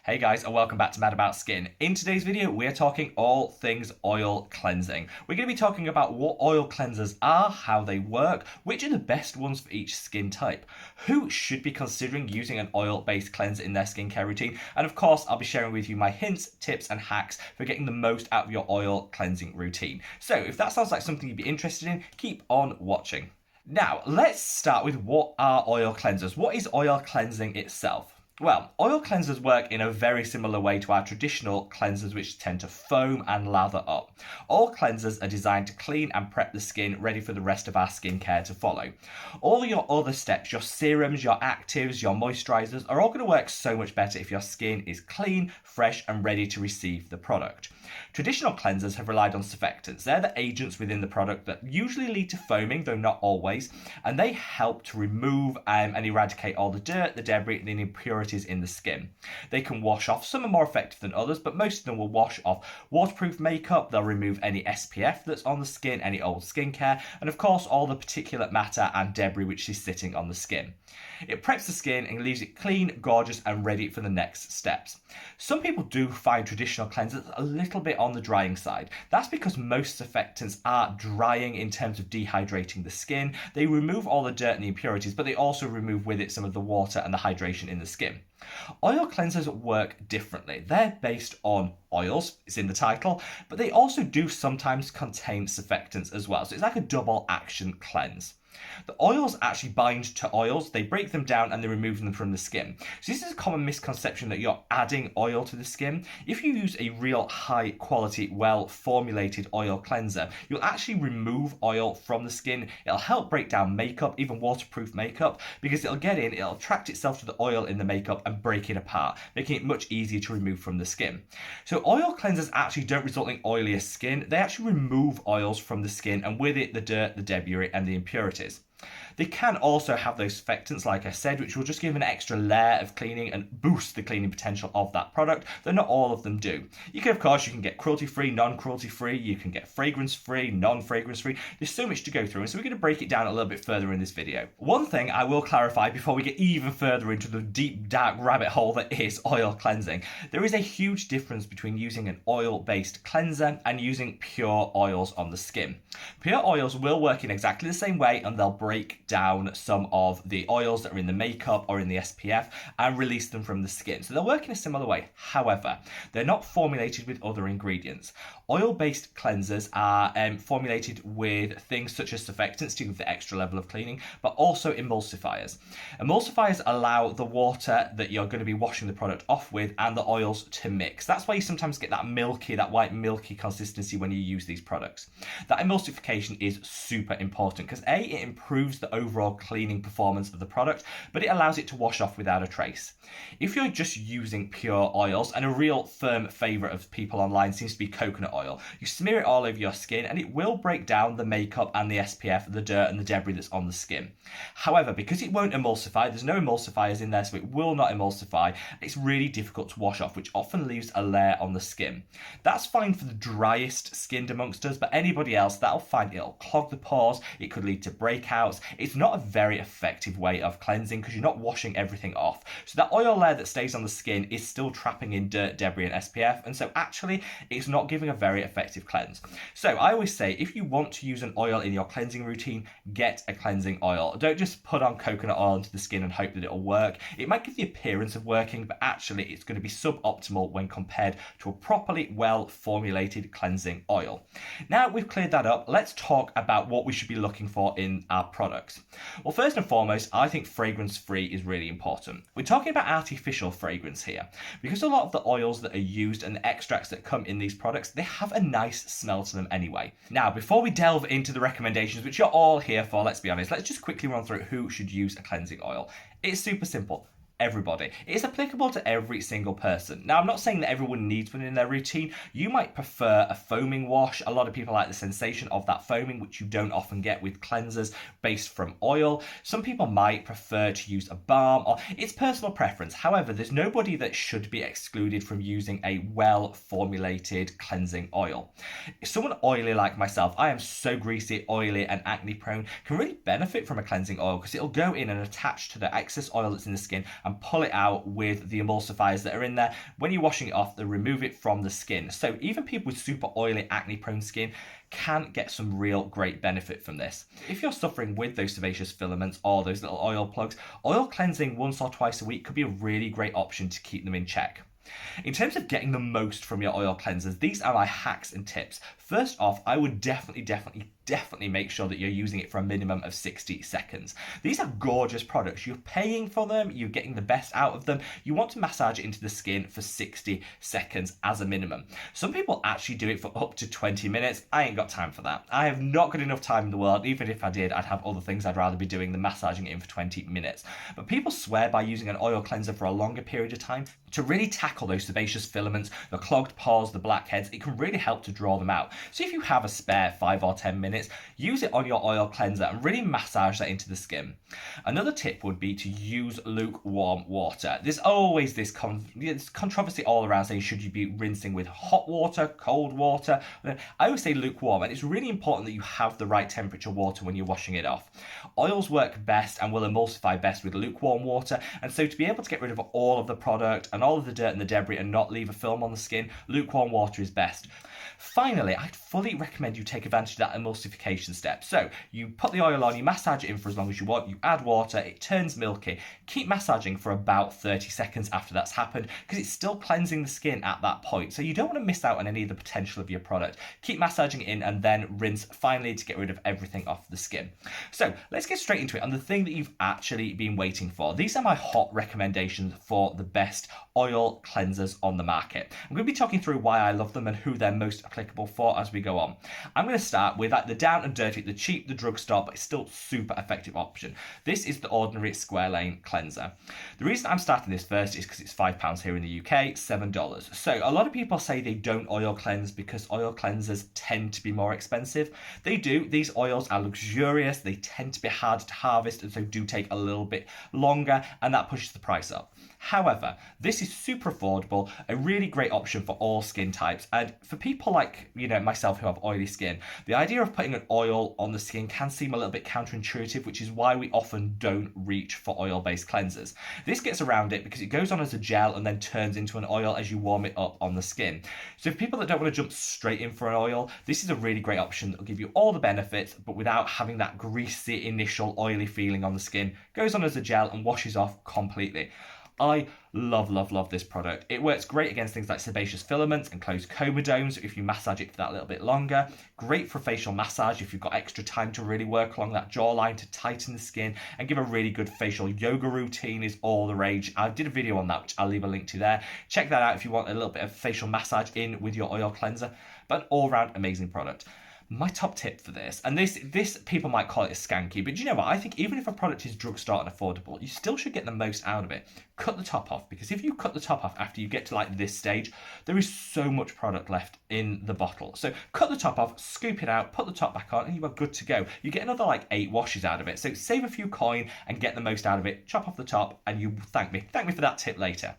Hey guys, and welcome back to Mad About Skin. In today's video, we're talking all things oil cleansing. We're going to be talking about what oil cleansers are, how they work, which are the best ones for each skin type, who should be considering using an oil-based cleanser in their skincare routine, and of course, I'll be sharing with you my hints, tips, and hacks for getting the most out of your oil cleansing routine. So if that sounds like something you'd be interested in, keep on watching. Now, let's start with what are oil cleansers? What is oil cleansing itself? Well, oil cleansers work in a very similar way to our traditional cleansers, which tend to foam and lather up. All cleansers are designed to clean and prep the skin ready for the rest of our skincare to follow. All your other steps, your serums, your actives, your moisturizers, are all going to work so much better if your skin is clean, fresh, and ready to receive the product. Traditional cleansers have relied on surfactants. They're the agents within the product that usually lead to foaming, though not always, and they help to remove and eradicate all the dirt, the debris, and the impurities in the skin. They can wash off. Some are more effective than others, but most of them will wash off waterproof makeup. They'll remove any SPF that's on the skin, any old skincare, and of course all the particulate matter and debris which is sitting on the skin. It preps the skin and leaves it clean, gorgeous, and ready for the next steps. Some people do find traditional cleansers a little bit on the drying side. That's because most surfactants are drying in terms of dehydrating the skin. They remove all the dirt and the impurities, but they also remove with it some of the water and the hydration in the skin. Oil cleansers work differently. They're based on oils, it's in the title, but they also do sometimes contain surfactants as well. So it's like a double action cleanse. The oils actually bind to oils, they break them down and they remove them from the skin. So this is a common misconception that you're adding oil to the skin. If you use a real high quality, well formulated oil cleanser, you'll actually remove oil from the skin. It'll help break down makeup, even waterproof makeup, because it'll get in, it'll attract itself to the oil in the makeup and break it apart, making it much easier to remove from the skin. So oil cleansers actually don't result in oilier skin, they actually remove oils from the skin and with it the dirt, the debris and the impurities. They can also have those surfactants, like I said, which will just give an extra layer of cleaning and boost the cleaning potential of that product, though not all of them do. You can get cruelty-free, non-cruelty-free, you can get fragrance-free, non-fragrance-free. There's so much to go through, and so we're going to break it down a little bit further in this video. One thing I will clarify before we get even further into the deep, dark rabbit hole that is oil cleansing. There is a huge difference between using an oil-based cleanser and using pure oils on the skin. Pure oils will work in exactly the same way, and they'll break down some of the oils that are in the makeup or in the SPF and release them from the skin. So they'll work in a similar way. However, they're not formulated with other ingredients. Oil-based cleansers are formulated with things such as surfactants to give the extra level of cleaning, but also emulsifiers. Emulsifiers allow the water that you're going to be washing the product off with and the oils to mix. That's why you sometimes get that white milky consistency when you use these products. That emulsification is super important because A, it improves the overall cleaning performance of the product, but it allows it to wash off without a trace. If you're just using pure oils, and a real firm favourite of people online seems to be coconut oil, you smear it all over your skin and it will break down the makeup and the SPF, the dirt and the debris that's on the skin. However, because it won't emulsify, there's no emulsifiers in there, so it will not emulsify, it's really difficult to wash off, which often leaves a layer on the skin. That's fine for the driest skinned amongst us, but anybody else, that'll find it'll clog the pores, it could lead to breakouts. It's not a very effective way of cleansing because you're not washing everything off. So that oil layer that stays on the skin is still trapping in dirt, debris and SPF, and so actually it's not giving a very effective cleanse. So I always say if you want to use an oil in your cleansing routine, get a cleansing oil. Don't just put on coconut oil into the skin and hope that it'll work. It might give the appearance of working, but actually it's going to be suboptimal when compared to a properly well formulated cleansing oil. Now we've cleared that up, let's talk about what we should be looking for in our products. Well, first and foremost, I think fragrance-free is really important. We're talking about artificial fragrance here, because a lot of the oils that are used and the extracts that come in these products, they have a nice smell to them anyway. Now, before we delve into the recommendations, which you're all here for, let's be honest, let's just quickly run through who should use a cleansing oil. It's super simple. Everybody. It's applicable to every single person. Now, I'm not saying that everyone needs one in their routine. You might prefer a foaming wash. A lot of people like the sensation of that foaming, which you don't often get with cleansers based from oil. Some people might prefer to use a balm, or it's personal preference. However, there's nobody that should be excluded from using a well-formulated cleansing oil. If someone oily like myself, I am so greasy, oily, and acne prone, can really benefit from a cleansing oil because it'll go in and attach to the excess oil that's in the skin and pull it out with the emulsifiers that are in there. When you're washing it off, they remove it from the skin. So even people with super oily, acne-prone skin can get some real great benefit from this. If you're suffering with those sebaceous filaments or those little oil plugs, oil cleansing once or twice a week could be a really great option to keep them in check. In terms of getting the most from your oil cleansers, these are my hacks and tips. First off, I would definitely make sure that you're using it for a minimum of 60 seconds. These are gorgeous products. You're paying for them, you're getting the best out of them. You want to massage it into the skin for 60 seconds as a minimum. Some people actually do it for up to 20 minutes. I ain't got time for that. I have not got enough time in the world. Even if I did, I'd have other things I'd rather be doing than massaging it in for 20 minutes. But people swear by using an oil cleanser for a longer period of time to really tackle those sebaceous filaments, the clogged pores, the blackheads. It can really help to draw them out. So if you have a spare 5 or 10 minutes, use it on your oil cleanser and really massage that into the skin. Another tip would be to use lukewarm water. There's always this controversy all around saying, should you be rinsing with hot water, cold water? I always say lukewarm, and it's really important that you have the right temperature water when you're washing it off. Oils work best and will emulsify best with lukewarm water, and so to be able to get rid of all of the product and all of the dirt and the debris and not leave a film on the skin, lukewarm water is best. Finally, I'd fully recommend you take advantage of that emulsification step. So you put the oil on, you massage it in for as long as you want, you add water, it turns milky. Keep massaging for about 30 seconds after that's happened because it's still cleansing the skin at that point. So you don't want to miss out on any of the potential of your product. Keep massaging in and then rinse finally to get rid of everything off the skin. So let's get straight into it on the thing that you've actually been waiting for. These are my hot recommendations for the best oil cleansers on the market. I'm going to be talking through why I love them and who they're most applicable for as we go on. I'm going to start with the down and dirty, the cheap, the drugstore, but still super effective option. This is the ordinary square lane cleanser. The reason I'm starting this first is because it's £5 here in the UK, $7. So a lot of people say they don't oil cleanse because oil cleansers tend to be more expensive. They do. These oils are luxurious. They tend to be hard to harvest and so do take a little bit longer, and that pushes the price up. However, this is super affordable, a really great option for all skin types, and for people like myself who have oily skin, the idea of putting an oil on the skin can seem a little bit counterintuitive, which is why we often don't reach for oil-based cleansers. This gets around it because it goes on as a gel and then turns into an oil as you warm it up on the skin. So for people that don't want to jump straight in for an oil, this is a really great option that will give you all the benefits but without having that greasy initial oily feeling on the skin. Goes on as a gel and washes off completely. I love this product. It works great against things like sebaceous filaments and closed comedones if you massage it for that little bit longer. Great for facial massage if you've got extra time to really work along that jawline to tighten the skin and give a really good facial yoga routine is all the rage. I did a video on that which I'll leave a link to there. Check that out if you want a little bit of facial massage in with your oil cleanser. But an all-round amazing product. My top tip for this, and this people might call it a skanky, but do you know what? I think even if a product is drugstore and affordable, you still should get the most out of it. Cut the top off, because if you cut the top off after you get to like this stage, there is so much product left in the bottle. So cut the top off, scoop it out, put the top back on, and you are good to go. You get another like 8 washes out of it. So save a few coin and get the most out of it. Chop off the top, and you thank me. Thank me for that tip later.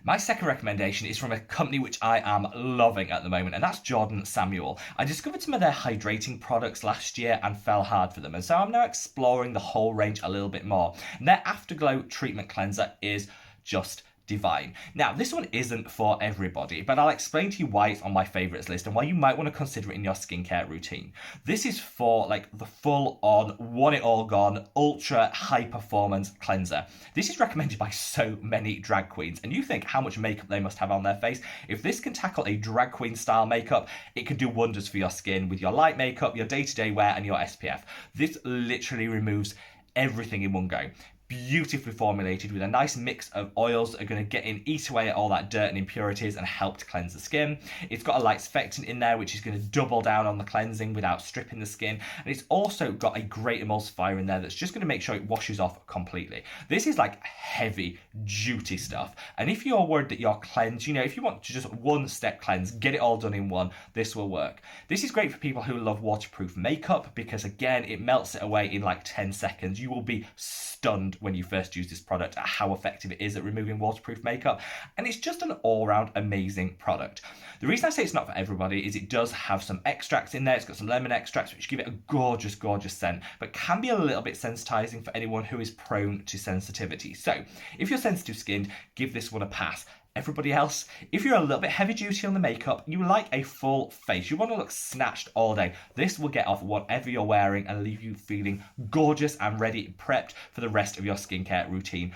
My second recommendation is from a company which I am loving at the moment, and that's Jordan Samuel. I discovered some of their hydrating products last year and fell hard for them, and so I'm now exploring the whole range a little bit more. And their Afterglow treatment cleanser is just divine. Now, this one isn't for everybody, but I'll explain to you why it's on my favorites list and why you might want to consider it in your skincare routine. This is for like the full-on, want it all gone, ultra high performance cleanser. This is recommended by so many drag queens, and you think how much makeup they must have on their face. If this can tackle a drag queen style makeup, it can do wonders for your skin with your light makeup, your day-to-day wear, and your SPF. This literally removes everything in one go. Beautifully formulated with a nice mix of oils that are going to get in, eat away at all that dirt and impurities and help to cleanse the skin. It's got a light surfactant in there which is going to double down on the cleansing without stripping the skin, and it's also got a great emulsifier in there that's just going to make sure it washes off completely. This is like heavy duty stuff, and if you're worried that your cleanse, if you want to just one step cleanse, get it all done in one, this will work. This is great for people who love waterproof makeup because again it melts it away in like 10 seconds. You will be stunned when you first use this product at how effective it is at removing waterproof makeup, and it's just an all-round amazing product. The reason I say it's not for everybody is it does have some extracts in there. It's got some lemon extracts which give it a gorgeous, gorgeous scent, but can be a little bit sensitizing for anyone who is prone to sensitivity. So if you're sensitive skinned, give this one a pass. Everybody else, if you're a little bit heavy duty on the makeup, you like a full face, you want to look snatched all day, this will get off whatever you're wearing and leave you feeling gorgeous and ready, prepped for the rest of your skincare routine.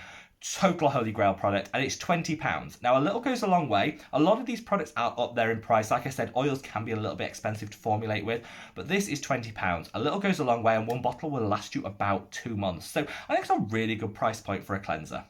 Total holy grail product, and it's £20. Now, a little goes a long way. A lot of these products are up there in price. Like I said, oils can be a little bit expensive to formulate with, but this is £20. A little goes a long way, and one bottle will last you about 2 months. So I think it's a really good price point for a cleanser.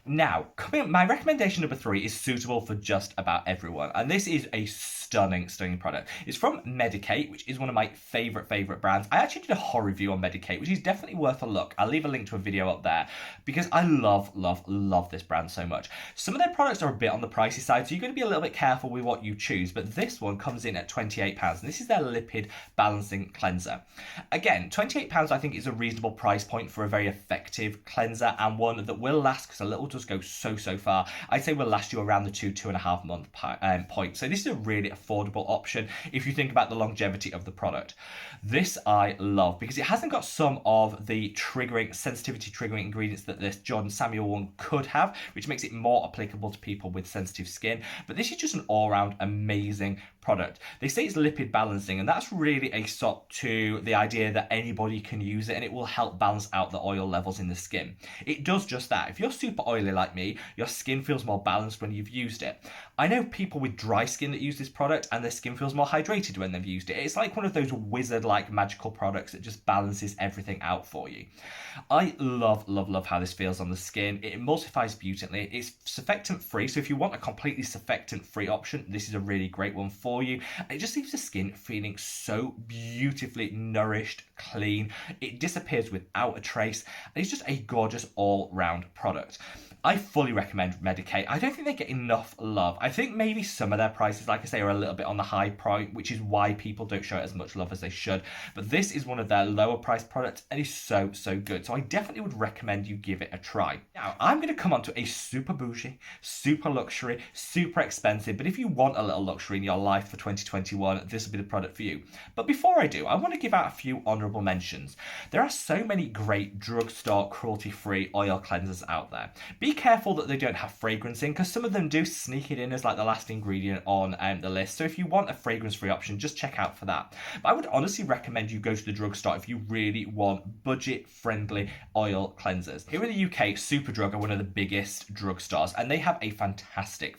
Now, my recommendation number 3 is suitable for just about everyone, and this is a stunning, stunning product. It's from Medicate, which is one of my favourite brands. I actually did a haul review on Medicate, which is definitely worth a look. I'll leave a link to a video up there because I love this brand so much. Some of their products are a bit on the pricey side, so you're going to be a little bit careful with what you choose, but this one comes in at £28, and this is their lipid balancing cleanser. Again, £28 I think is a reasonable price point for a very effective cleanser, and one that will last, because a little does go so far. I'd say will last you around the 2.5 month point. So this is a really affordable option if you think about the longevity of the product. This I love because it hasn't got some of the sensitivity triggering ingredients that this John Samuel one could have, which makes it more applicable to people with sensitive skin. But this is just an all-round amazing product. They say it's lipid balancing, and that's really a sop to the idea that anybody can use it and it will help balance out the oil levels in the skin. It does just that. If you're super oily like me, your skin feels more balanced when you've used it. I know people with dry skin that use this product and their skin feels more hydrated when they've used it. It's like one of those wizard-like magical products that just balances everything out for you. I love how this feels on the skin. It emulsifies beautifully. It's surfactant-free, so if you want a completely surfactant-free option, this is a really great one for you. And it just leaves the skin feeling so beautifully nourished, clean. It disappears without a trace, and it's just a gorgeous all-round product. I fully recommend Medicate. I don't think they get enough love. I think maybe some of their prices, like I say, are a little bit on the high price, which is why people don't show it as much love as they should. But this is one of their lower priced products and is so good. So I definitely would recommend you give it a try. Now, I'm going to come on to a super bougie, super luxury, super expensive, but if you want a little luxury in your life for 2021, this will be the product for you. But before I do, I want to give out a few honourable mentions. There are so many great drugstore cruelty-free oil cleansers out there. Be careful that they don't have fragrance in, because some of them do sneak it in as like the last ingredient on the list. So if you want a fragrance-free option, just check out for that. But I would honestly recommend you go to the drugstore if you really want budget-friendly oil cleansers. Here in the UK, Superdrug are one of the biggest drugstores, and they have a fantastic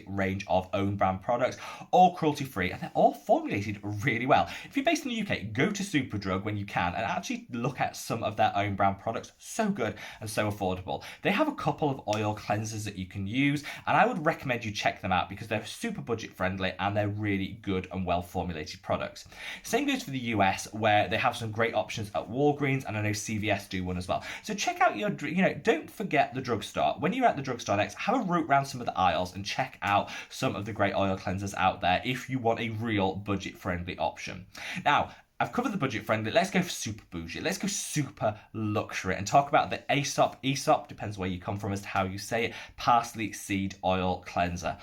range of own brand products, all cruelty-free, and they're all formulated really well. If you're based in the UK, go to Superdrug when you can and actually look at some of their own brand products. So good and so affordable. They have a couple of oil cleansers that you can use, and I would recommend you check them out because they're super budget friendly and they're really good and well formulated products. Same goes for the US, where they have some great options at Walgreens, and I know CVS do one as well. So check out your, don't forget the drugstore. When you're at the drugstore next, have a route around some of the aisles and check out some of the great oil cleansers out there if you want a real budget friendly option. Now, I've covered the budget friendly. Let's go for super bougie. Let's go super luxury and talk about the Aesop, depends where you come from as to how you say it, parsley seed oil cleanser.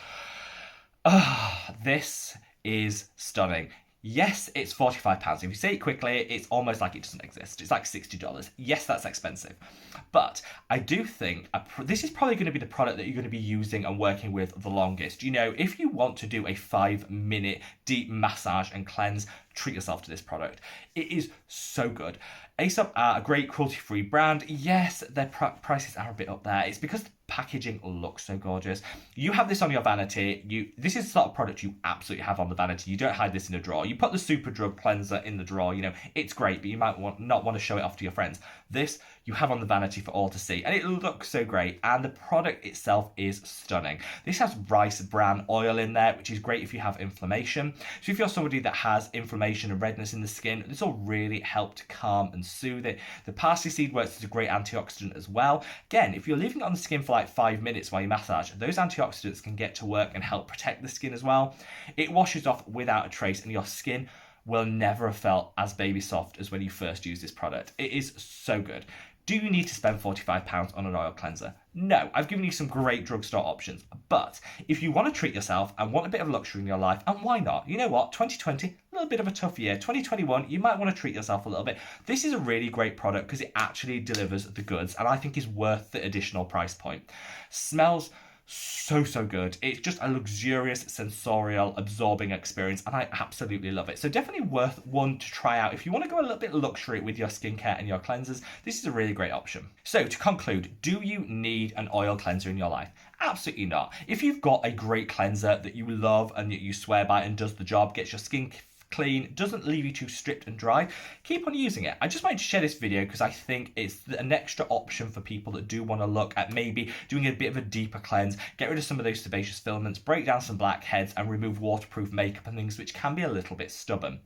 This is stunning. Yes, it's £45. If you say it quickly, it's almost like it doesn't exist. It's like $60. Yes, that's expensive. But I do think this is probably going to be the product that you're going to be using and working with the longest. If you want to do a 5-minute deep massage and cleanse, treat yourself to this product. It is so good. Aesop are a great cruelty-free brand. Yes, their prices are a bit up there. It's because the packaging looks so gorgeous. You have this on your vanity. This is the sort of product you absolutely have on the vanity. You don't hide this in a drawer. You put the Superdrug cleanser in the drawer. It's great, but you might not want to show it off to your friends. This you have on the vanity for all to see, and it looks so great, and the product itself is stunning. This has rice bran oil in there, which is great if you have inflammation. So if you're somebody that has inflammation and redness in the skin, this will really help to calm and soothe it. The parsley seed works as a great antioxidant as well. Again, if you're leaving it on the skin for like 5 minutes while you massage, those antioxidants can get to work and help protect the skin as well. It washes off without a trace, and your skin will never have felt as baby soft as when you first use this product. It is so good. Do you need to spend £45 on an oil cleanser? No, I've given you some great drugstore options. But if you want to treat yourself and want a bit of luxury in your life, and why not? You know what? 2020, a little bit of a tough year. 2021, you might want to treat yourself a little bit. This is a really great product because it actually delivers the goods and I think is worth the additional price point. Smells so good. It's just a luxurious, sensorial, absorbing experience, and I absolutely love it. So definitely worth one to try out. If you want to go a little bit luxury with your skincare and your cleansers, this is a really great option. So to conclude, do you need an oil cleanser in your life? Absolutely not. If you've got a great cleanser that you love and that you swear by and does the job, gets your skin clean, doesn't leave you too stripped and dry, keep on using it. I just wanted to share this video because I think it's an extra option for people that do want to look at maybe doing a bit of a deeper cleanse, get rid of some of those sebaceous filaments, break down some blackheads and remove waterproof makeup and things which can be a little bit stubborn.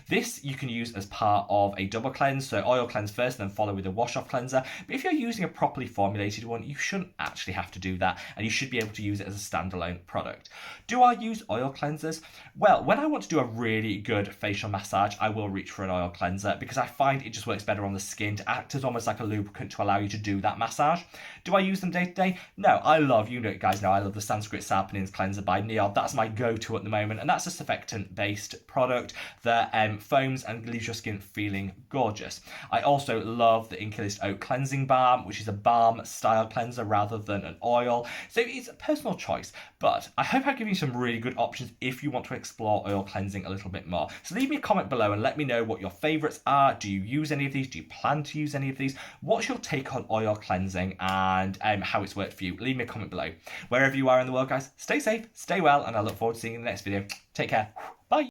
This you can use as part of a double cleanse, so oil cleanse first and then follow with a wash off cleanser. But if you're using a properly formulated one, you shouldn't actually have to do that and you should be able to use it as a standalone product. Do I use oil cleansers? Well, when I want to do a really good facial massage, I will reach for an oil cleanser because I find it just works better on the skin to act as almost like a lubricant to allow you to do that massage. Do I use them day to day? No, I love, you guys know, I love the Sanskrit Saponins cleanser by Neod. That's my go-to at the moment, and that's a surfactant-based product that foams and leaves your skin feeling gorgeous. I also love the Incalist Oat Cleansing Balm, which is a balm-style cleanser rather than an oil. So it's a personal choice, but I hope I've given you some really good options if you want to explore oil cleansing a little bit more. So leave me a comment below and let me know what your favourites are. Do you use any of these? Do you plan to use any of these? What's your take on oil cleansing and how it's worked for you? Leave me a comment below. Wherever you are in the world, guys, stay safe, stay well, and I look forward to seeing you in the next video. Take care. Bye.